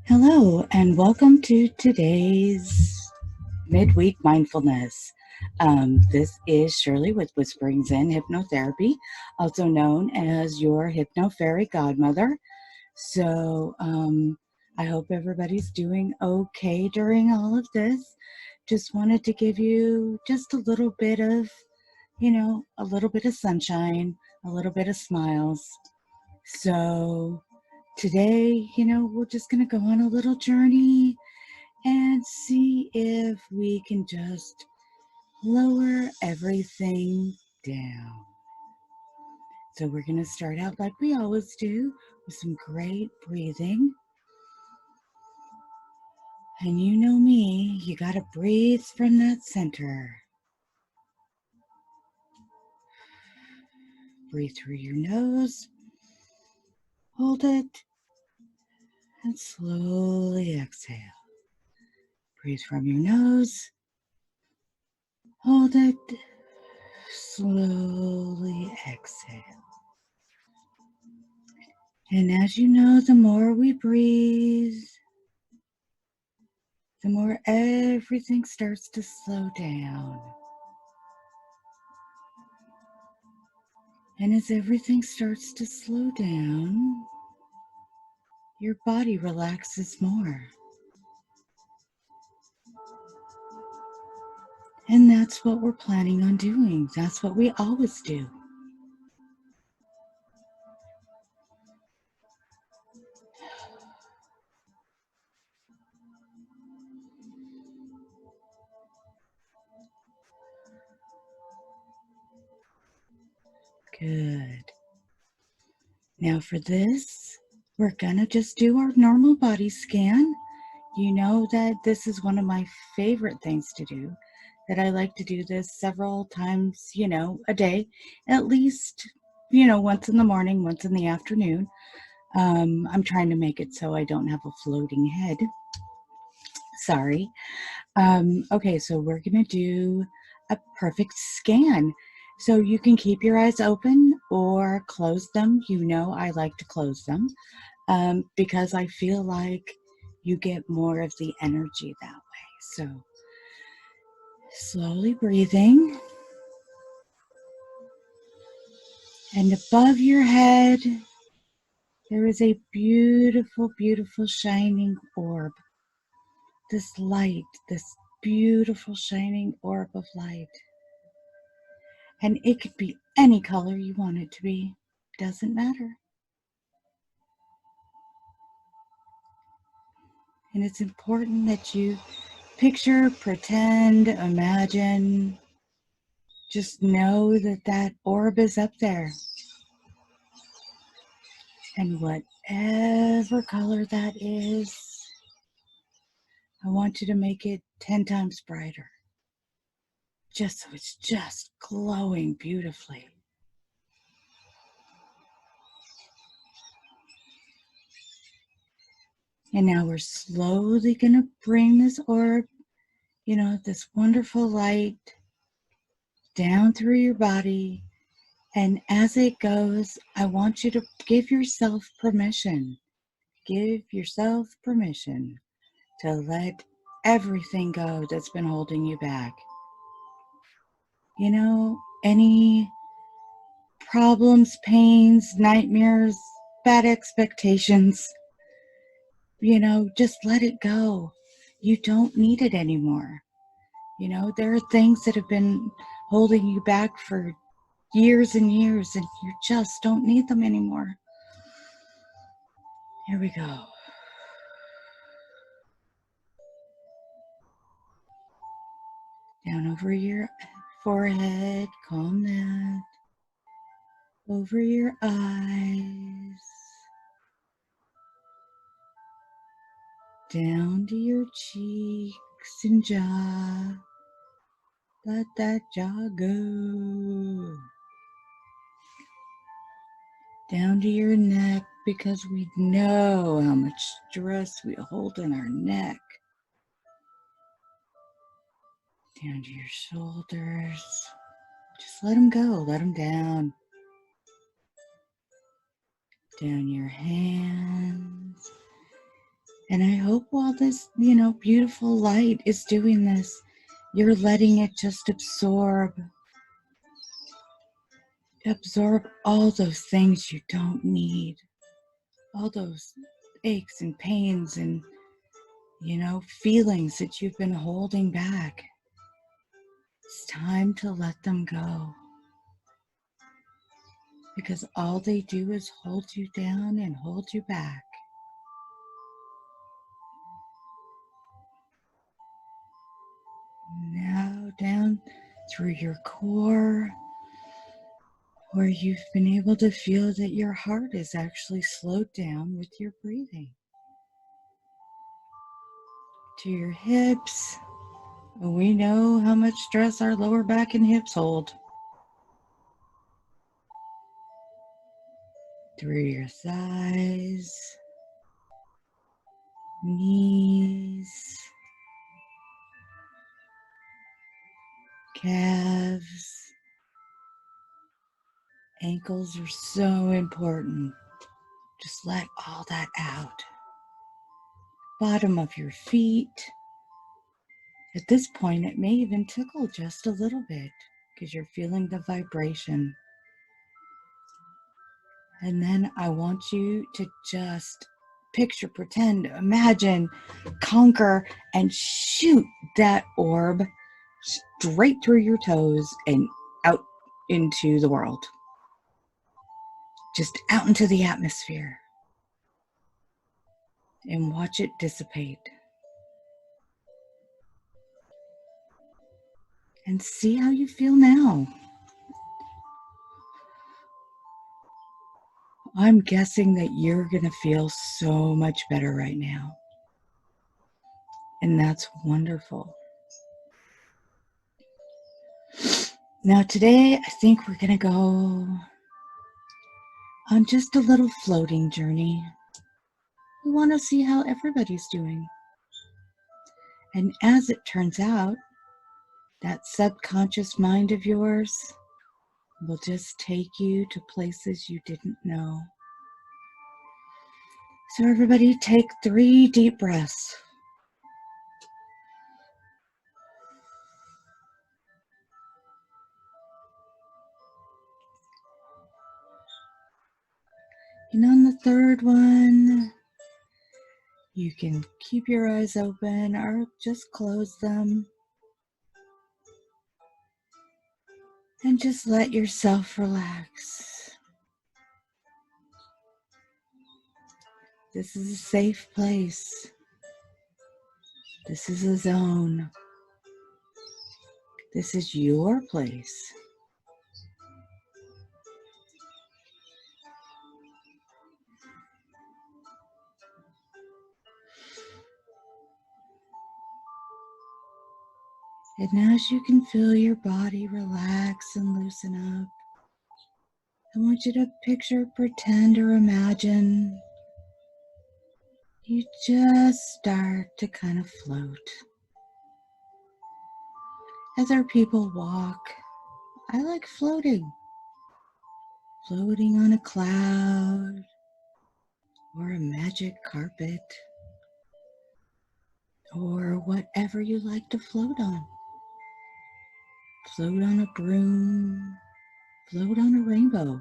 Hello, and welcome to today's Midweek Mindfulness. This is Shirley with Whisperings in Hypnotherapy, also known as your Hypno Fairy Godmother. So, I hope everybody's doing okay during all of this. Just wanted to give you just a little bit of, a little bit of sunshine, a little bit of smiles. So, today, we're just going to go on a little journey and see if we can just lower everything down. So we're going to start out like we always do with some great breathing. And you know me, you got to breathe from that center. Breathe through your nose, hold it, and slowly exhale. Breathe from your nose, hold it, slowly exhale. And as you know, the more we breathe, the more everything starts to slow down. And as everything starts to slow down, your body relaxes more. And that's what we're planning on doing. That's what we always do. Good. Now for this, we're gonna just do our normal body scan. You know that this is one of my favorite things to do, that I like to do this several times, a day, at least, once in the morning, once in the afternoon. I'm trying to make it so I don't have a floating head. Sorry. Okay, so we're going to do a perfect scan. So you can keep your eyes open or close them. You know I like to close them because I feel like you get more of the energy that way. So slowly breathing. And above your head, there is a beautiful, beautiful shining orb. This light, this beautiful shining orb of light. And it could be any color you want it to be. Doesn't matter. And it's important that you picture, pretend, imagine, just know that that orb is up there. And whatever color that is, I want you to make it 10 times brighter. Just so it's just glowing beautifully. And now we're slowly going to bring this orb, this wonderful light down through your body. And as it goes, I want you to give yourself permission. Give yourself permission to let everything go that's been holding you back. Any problems, pains, nightmares, bad expectations, just let it go. You don't need it anymore. There are things that have been holding you back for years and years, and you just don't need them anymore. Here we go. Down over your forehead, calm that. Over your eyes. Down to your cheeks and jaw. Let that jaw go. Down to your neck, because we know how much stress we hold in our neck. Down to your shoulders. Just let them go, let them down. Down your hands. And I hope while this, beautiful light is doing this, you're letting it just absorb all those things you don't need, all those aches and pains and, feelings that you've been holding back. It's time to let them go, because all they do is hold you down and hold you back. Now down through your core, where you've been able to feel that your heart is actually slowed down with your breathing. To your hips. We know how much stress our lower back and hips hold. Through your thighs, knees, calves. Ankles are so important. Just let all that out. Bottom of your feet. At this point, it may even tickle just a little bit because you're feeling the vibration. And then I want you to just picture, pretend, imagine, conquer, and shoot that orb straight through your toes and out into the world. Just out into the atmosphere. And watch it dissipate. And see how you feel now. I'm guessing that you're going to feel so much better right now. And that's wonderful. Now today, I think we're going to go on just a little floating journey. We want to see how everybody's doing. And as it turns out, that subconscious mind of yours will just take you to places you didn't know. So everybody take 3 deep breaths. And on the third one, you can keep your eyes open or just close them. And just let yourself relax. This is a safe place. This is a zone. This is your place. And as you can feel your body relax and loosen up, I want you to picture, pretend, or imagine you just start to kind of float. Other people walk. I like floating. Floating on a cloud or a magic carpet or whatever you like to float on. Float on a broom, float on a rainbow.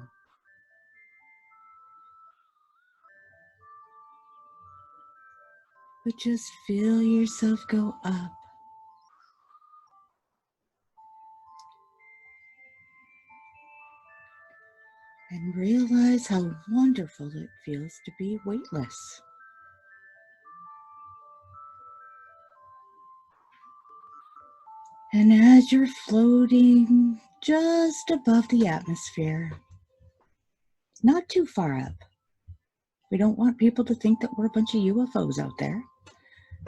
But just feel yourself go up. And realize how wonderful it feels to be weightless. And as you're floating just above the atmosphere, not too far up, we don't want people to think that we're a bunch of UFOs out there.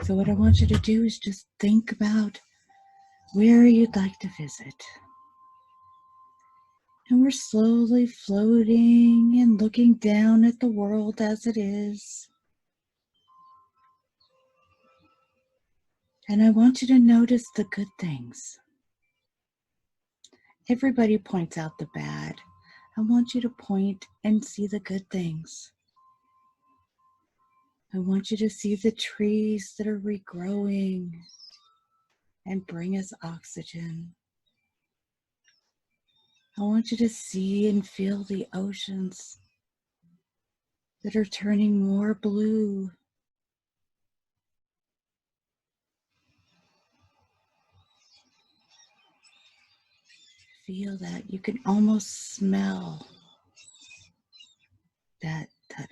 So what I want you to do is just think about where you'd like to visit. And we're slowly floating and looking down at the world as it is. And I want you to notice the good things. Everybody points out the bad. I want you to point and see the good things. I want you to see the trees that are regrowing and bring us oxygen. I want you to see and feel the oceans that are turning more blue. Feel that. You can almost smell that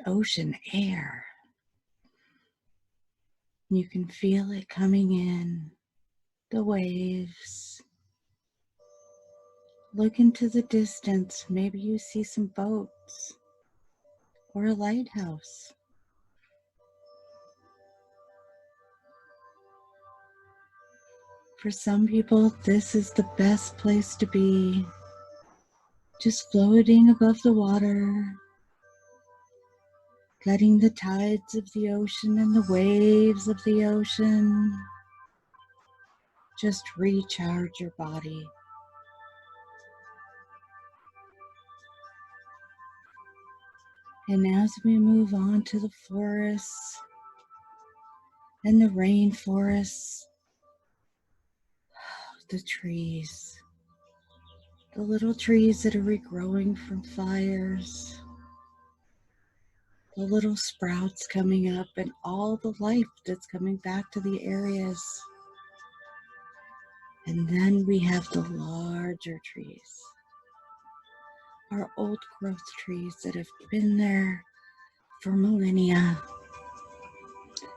ocean air. You can feel it coming in, the waves. Look into the distance. Maybe you see some boats or a lighthouse. For some people, this is the best place to be. Just floating above the water, letting the tides of the ocean and the waves of the ocean just recharge your body. And as we move on to the forests and the rainforests, the trees, the little trees that are regrowing from fires, the little sprouts coming up, and all the life that's coming back to the areas. And then we have the larger trees, our old growth trees that have been there for millennia.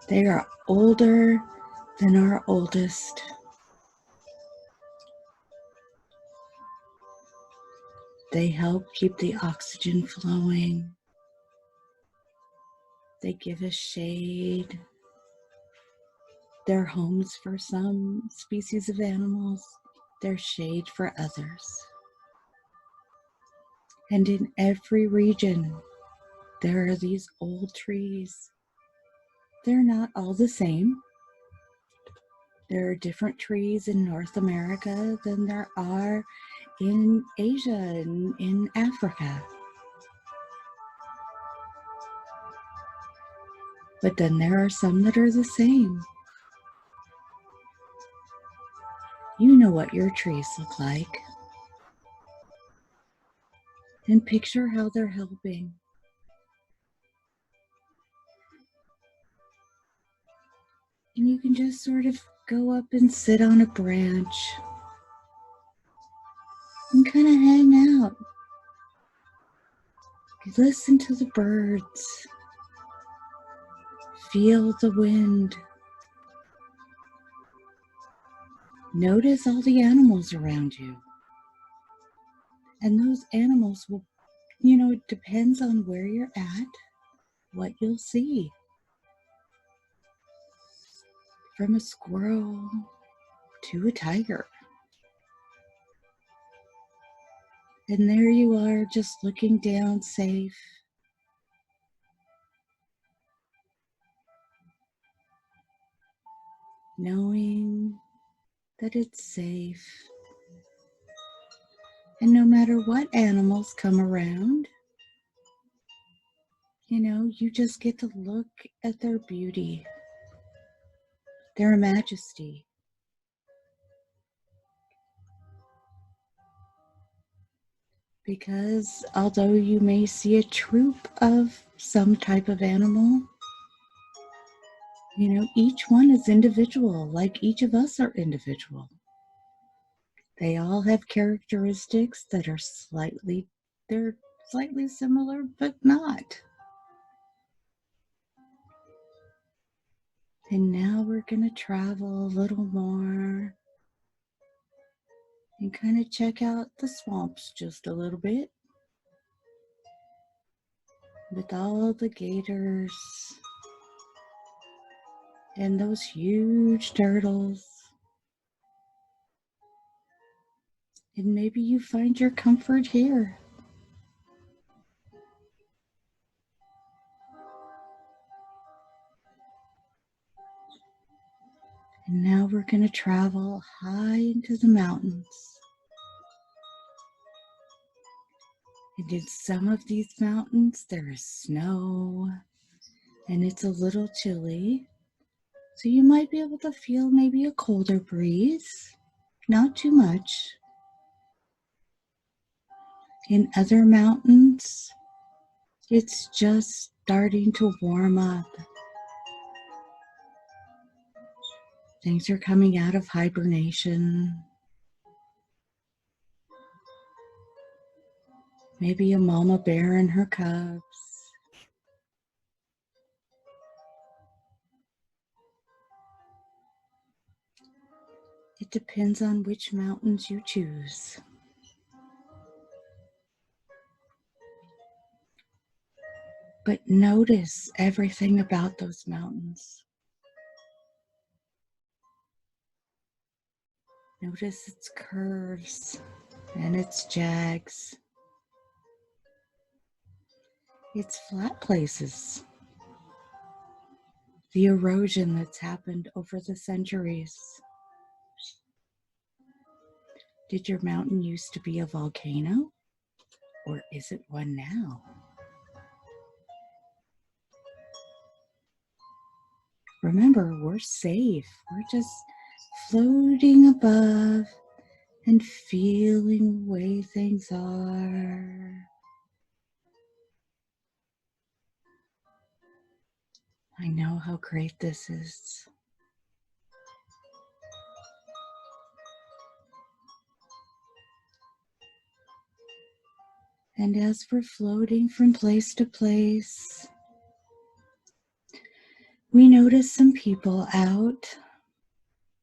They are older than our oldest. They help keep the oxygen flowing. They give us shade. They're homes for some species of animals. They're shade for others. And in every region, there are these old trees. They're not all the same. There are different trees in North America than there are in Asia and in Africa. But then there are some that are the same. You know what your trees look like. And picture how they're helping. And you can just sort of go up and sit on a branch and kind of hang out. Listen to the birds. Feel the wind. Notice all the animals around you. And those animals will, it depends on where you're at, what you'll see. From a squirrel to a tiger. And there you are, just looking down, safe. Knowing that it's safe. And no matter what animals come around, you just get to look at their beauty, their majesty. Because although you may see a troop of some type of animal, each one is individual, like each of us are individual. They all have characteristics that are slightly similar, but not. And now we're going to travel a little more and kind of check out the swamps just a little bit. With all the gators and those huge turtles. And maybe you find your comfort here. And now we're going to travel high into the mountains. And in some of these mountains, there is snow and it's a little chilly. So you might be able to feel maybe a colder breeze, not too much. In other mountains, it's just starting to warm up. Things are coming out of hibernation. Maybe a mama bear and her cubs. It depends on which mountains you choose. But notice everything about those mountains. Notice its curves and its jags, its flat places, the erosion that's happened over the centuries. Did your mountain used to be a volcano, or is it one now? Remember, we're safe. We're just floating above and feeling the way things are. I know how great this is. And as we're floating from place to place, we notice some people out,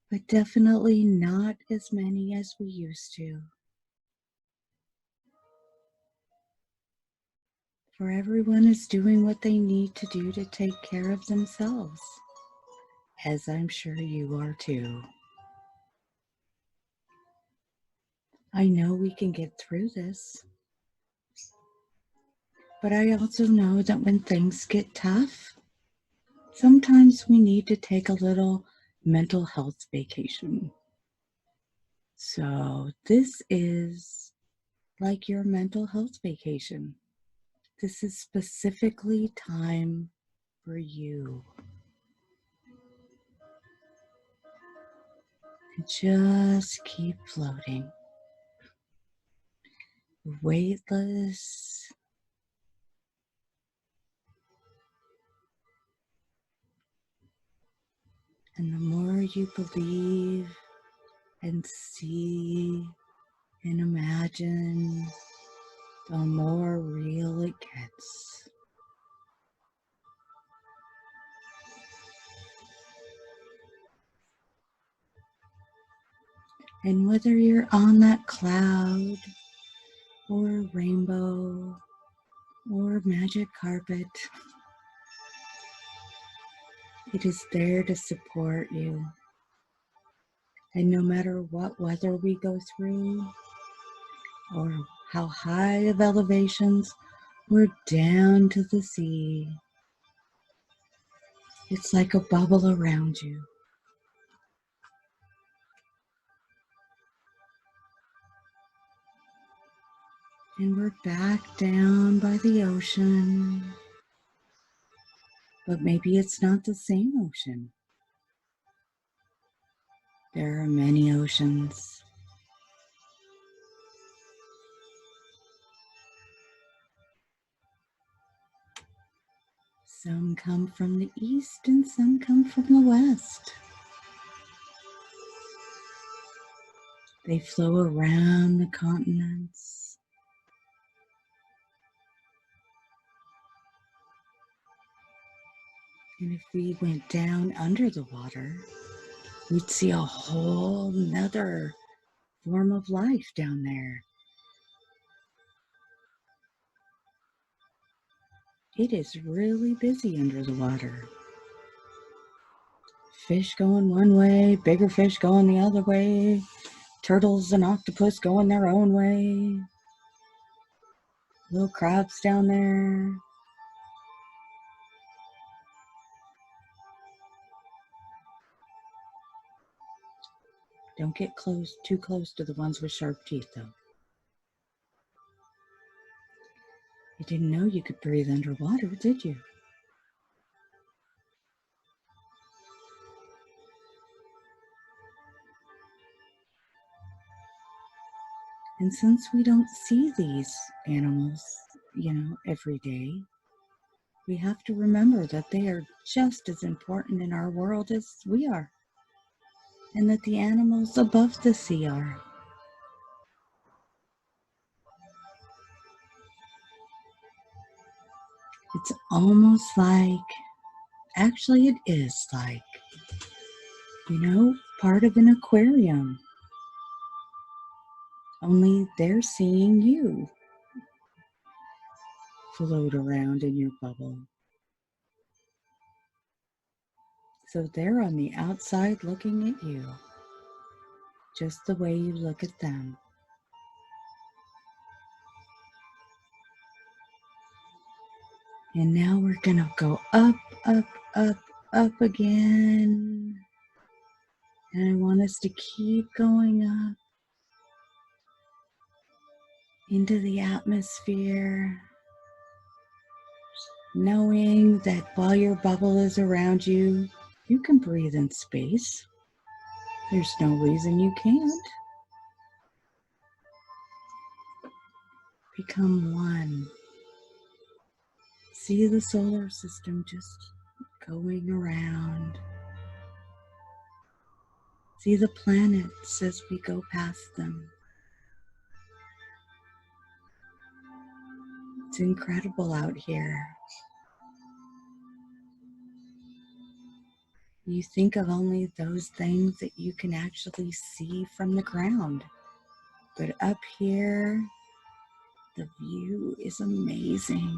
but definitely not as many as we used to. For everyone is doing what they need to do to take care of themselves, as I'm sure you are too. I know we can get through this, but I also know that when things get tough, sometimes we need to take a little mental health vacation. So this is like your mental health vacation. This is specifically time for you. Just keep floating. Weightless. And the more you believe and see and imagine, the more real it gets. And whether you're on that cloud or rainbow or magic carpet, it is there to support you. And no matter what weather we go through or how high of elevations we're down to the sea, it's like a bubble around you. And we're back down by the ocean. But maybe it's not the same ocean. There are many oceans. Some come from the east and some come from the west. They flow around the continents. And if we went down under the water, we'd see a whole nother form of life down there. It is really busy under the water. Fish going one way, bigger fish going the other way, turtles and octopus going their own way, little crabs down there. Don't get too close to the ones with sharp teeth, though. You didn't know you could breathe underwater, did you? And since we don't see these animals, every day, we have to remember that they are just as important in our world as we are, and that the animals above the sea are. It's almost like, actually, it is like, part of an aquarium, only they're seeing you float around in your bubble. So they're on the outside looking at you, just the way you look at them. And now we're going to go up, up, up, up again. And I want us to keep going up into the atmosphere, knowing that while your bubble is around you, you can breathe in space. There's no reason you can't. Become one. See the solar system just going around. See the planets as we go past them. It's incredible out here. You think of only those things that you can actually see from the ground. But up here, the view is amazing.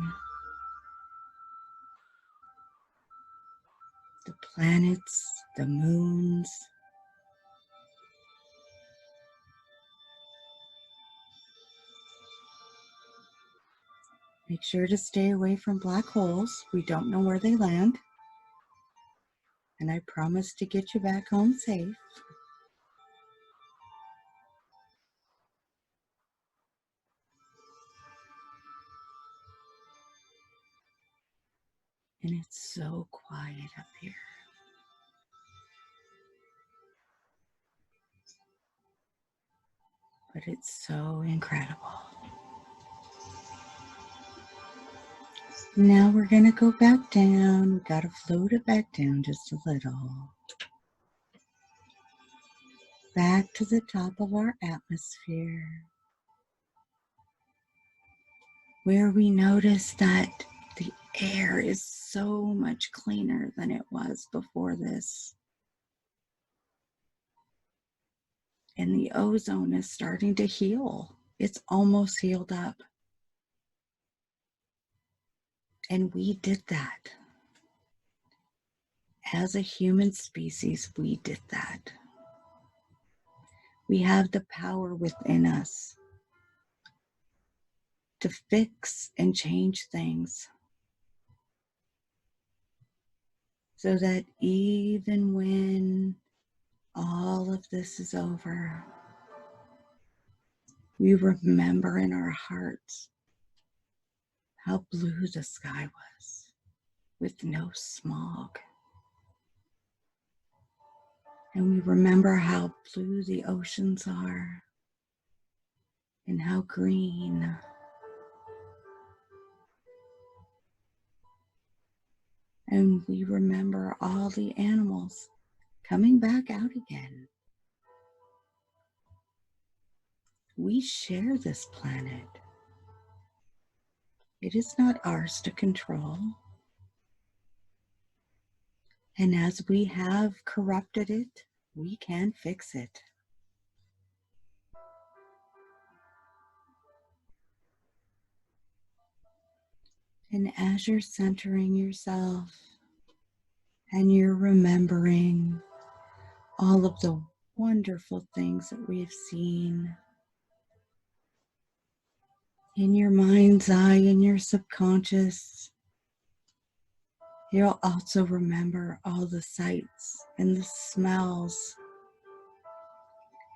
The planets, the moons. Make sure to stay away from black holes. We don't know where they land. And I promise to get you back home safe. And it's so quiet up here. But it's so incredible. Now we're going to go back down. We got to float it back down just a little. Back to the top of our atmosphere, where we notice that the air is so much cleaner than it was before this. And the ozone is starting to heal. It's almost healed up. And we did that. As a human species, we did that. We have the power within us to fix and change things, so that even when all of this is over, we remember in our hearts how blue the sky was with no smog. And we remember how blue the oceans are and how green. And we remember all the animals coming back out again. We share this planet. It is not ours to control. And as we have corrupted it, we can fix it. And as you're centering yourself and you're remembering all of the wonderful things that we've seen in your mind's eye, in your subconscious, you'll also remember all the sights and the smells.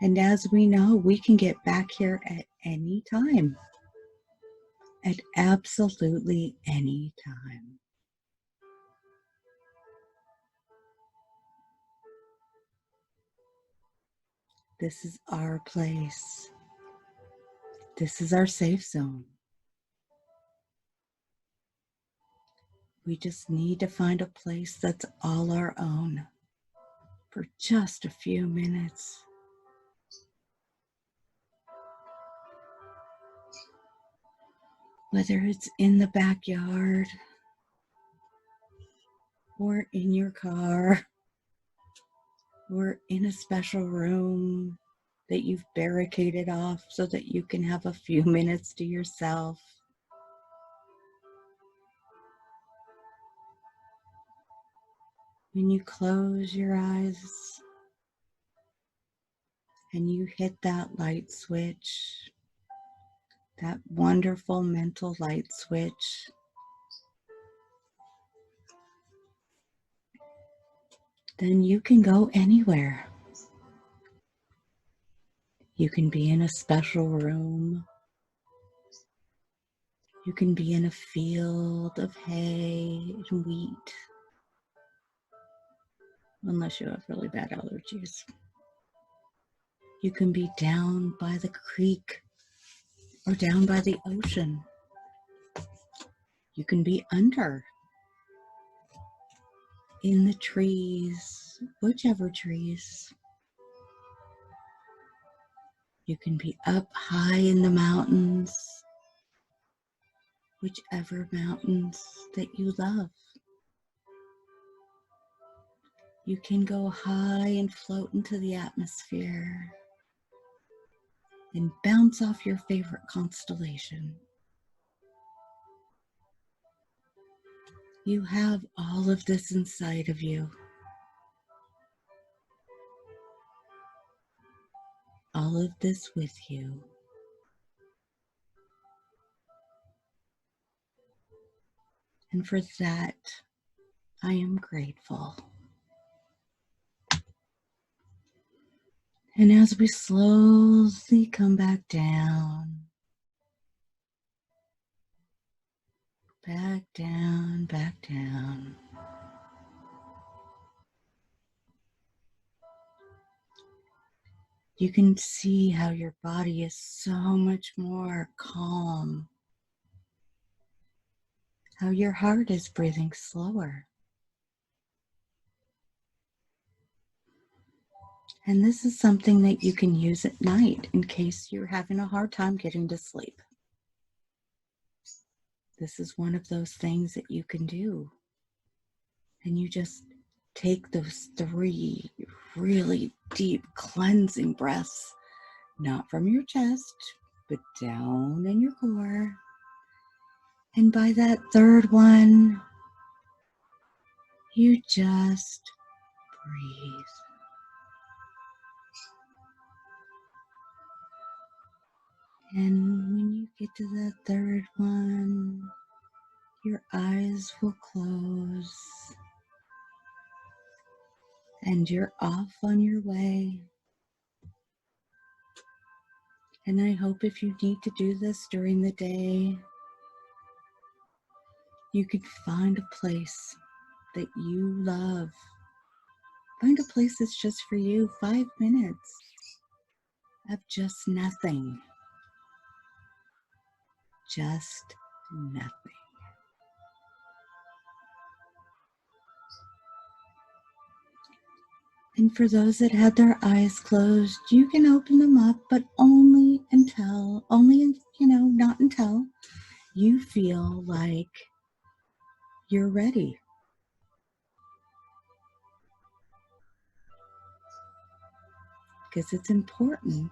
And as we know, we can get back here at any time. At absolutely any time. This is our place. This is our safe zone. We just need to find a place that's all our own for just a few minutes. Whether it's in the backyard or in your car or in a special room that you've barricaded off so that you can have a few minutes to yourself. When you close your eyes and you hit that light switch, that wonderful mental light switch, then you can go anywhere. You can be in a special room. You can be in a field of hay and wheat, unless you have really bad allergies. You can be down by the creek or down by the ocean. You can be under, in the trees, whichever trees. You can be up high in the mountains, whichever mountains that you love. You can go high and float into the atmosphere and bounce off your favorite constellation. You have all of this inside of you. All of this with you. And for that, I am grateful. And as we slowly come back down, back down, back down. You can see how your body is so much more calm, how your heart is breathing slower. And this is something that you can use at night in case you're having a hard time getting to sleep. This is one of those things that you can do. And you just take those 3 really deep cleansing breaths, not from your chest, but down in your core. And by that third one, you just breathe. And when you get to that third one, your eyes will close and you're off on your way. And I hope if you need to do this during the day, you could find a place that you love. Find a place that's just for you, 5 minutes of just nothing. Just nothing. And for those that had their eyes closed, you can open them up, but not until you feel like you're ready. Because it's important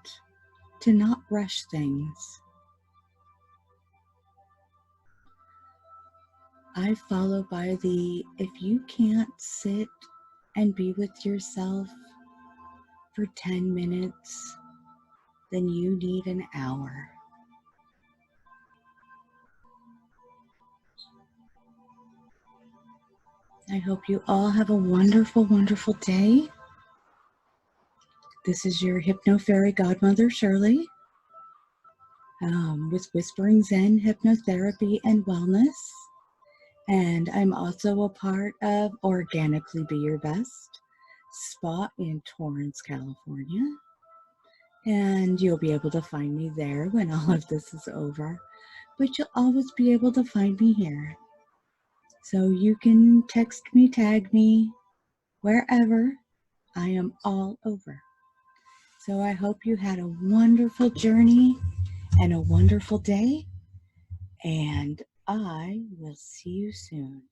to not rush things. I follow by if you can't sit and be with yourself for 10 minutes, then you need an hour. I hope you all have a wonderful, wonderful day. This is your Hypno Fairy Godmother, Shirley, with Whispering Zen Hypnotherapy and Wellness. And I'm also a part of Organically Be Your Best spa in Torrance, California. And you'll be able to find me there when all of this is over. But you'll always be able to find me here. So you can text me, tag me, wherever. I am all over. So I hope you had a wonderful journey and a wonderful day. And I will see you soon.